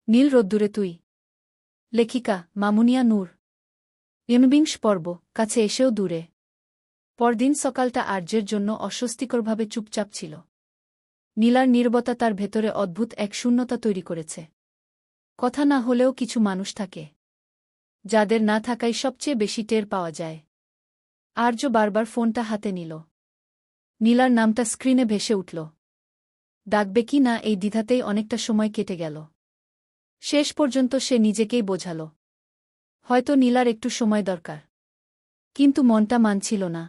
নীল রোদ্দুরে তুই। লেখিকা মামুনিয়া নূর। ২৯ পর্ব। কাছে এসেও দূরে। পরদিন সকালটা আর্যের জন্য অস্বস্তিকরভাবে চুপচাপ ছিল। নীলার নীরবতা তার ভেতরে অদ্ভুত এক শূন্যতা তৈরি করেছে। কথা না হলেও কিছু মানুষ থাকে, যাদের না থাকাই সবচেয়ে বেশি টের পাওয়া যায়। আর্য বারবার ফোনটা হাতে নিল। নীলার নামটা স্ক্রিনে ভেসে উঠল। ডাকবে কি না এই দ্বিধাতেই অনেকটা সময় কেটে গেল। শেষ পর্যন্ত সে নিজেকেই বোঝাল, হয়তো নীলার একটু সময় দরকার। কিন্তু মনটা মানছিল না।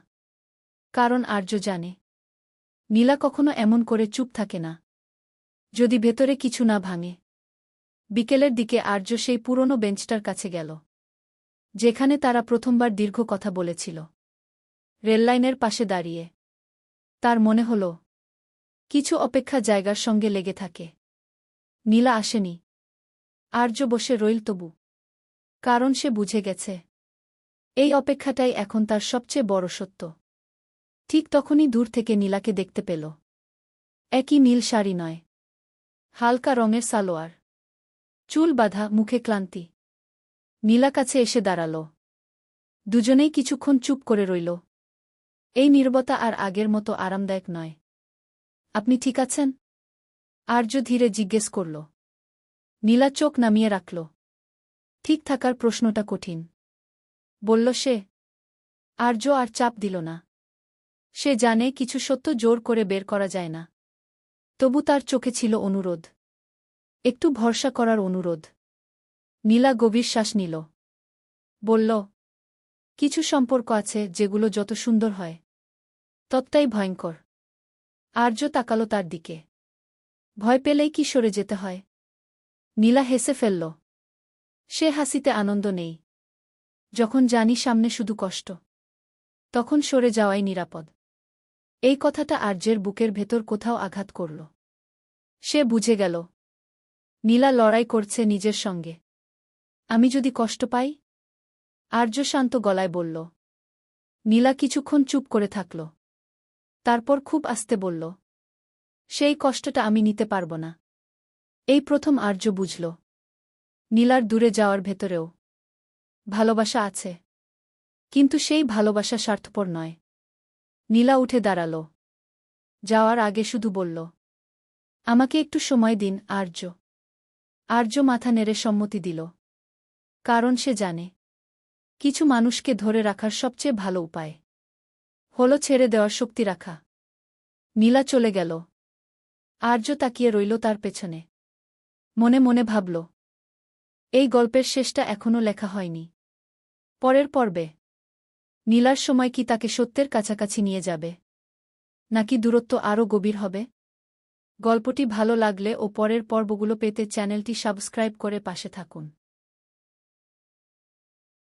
কারণ আর্য জানে, নীলা কখনো এমন করে চুপ থাকে না, যদি ভেতরে কিছু না ভাঙে। বিকেলের দিকে আর্য সেই পুরনো বেঞ্চটার কাছে গেল, যেখানে তারা প্রথমবার দীর্ঘ কথা বলেছিল। রেললাইনের পাশে দাঁড়িয়ে তার মনে হল, কিছু অপেক্ষা জায়গার সঙ্গে লেগে থাকে। নীলা আসেনি। আর্য বসে রইল তবু, কারণ সে বুঝে গেছে, এই অপেক্ষাটাই এখন তার সবচেয়ে বড় সত্য। ঠিক তখনই দূর থেকে নীলাকে দেখতে পেল। একই নীল শাড়ি নয়, হালকা রঙের সালোয়ার, চুল বাঁধা, মুখে ক্লান্তি। নীলা কাছে এসে দাঁড়াল। দুজনেই কিছুক্ষণ চুপ করে রইল। এই নীরবতা আর আগের মতো আরামদায়ক নয়। আপনি ঠিক আছেন? আর্য ধীরে জিজ্ঞেস করল। নীলা চোখ নামিয়ে রাখল। ঠিক থাকার প্রশ্নটা কঠিন, বলল সে। আর্য আর চাপ দিল না। সে জানে কিছু সত্য জোর করে বের করা যায় না। তবু তার চোখে ছিল অনুরোধ, একটু ভরসা করার অনুরোধ। নীলা গভীর শ্বাস নিল। বলল, কিছু সম্পর্ক আছে যেগুলো যত সুন্দর হয়, ততটাই ভয়ঙ্কর। আর্য তাকালো তার দিকে। ভয় পেলেই কি সরে যেতে হয়? নীলা হেসে ফেলল। সে হাসিতে আনন্দ নেই। যখন জানি সামনে শুধু কষ্ট, তখন সরে যাওয়াই নিরাপদ। এই কথাটা আর্যের বুকের ভেতর কোথাও আঘাত করল। সে বুঝে গেল, নীলা লড়াই করছে নিজের সঙ্গে। আমি যদি কষ্ট পাই? আর্য শান্ত গলায় বলল। নীলা কিছুক্ষণ চুপ করে থাকল। তারপর খুব আস্তে বলল, সেই কষ্টটা আমি নিতে পারব না। এই প্রথম আর্য বুঝল, নীলার দূরে যাওয়ার ভেতরেও ভালোবাসা আছে, কিন্তু সেই ভালোবাসা স্বার্থপর নয়। নীলা উঠে দাঁড়াল। যাওয়ার আগে শুধু বলল, আমাকে একটু সময় দিন আর্য। আর্য মাথা নেড়ে সম্মতি দিল। কারণ সে জানে, কিছু মানুষকে ধরে রাখার সবচেয়ে ভালো উপায় হল ছেড়ে দেওয়ার শক্তি রাখা। নীলা চলে গেল। আর্য তাকিয়ে রইল তার পেছনে। মনে মনে ভাবল, এই গল্পের শেষটা এখনও লেখা হয়নি। পরের পর্বে নীলার সময় কি তাকে সত্যের কাছাকাছি নিয়ে যাবে, নাকি দূরত্ব আরও গভীর হবে? গল্পটি ভালো লাগলে ও পরের পর্বগুলো পেতে চ্যানেলটি সাবস্ক্রাইব করে পাশে থাকুন।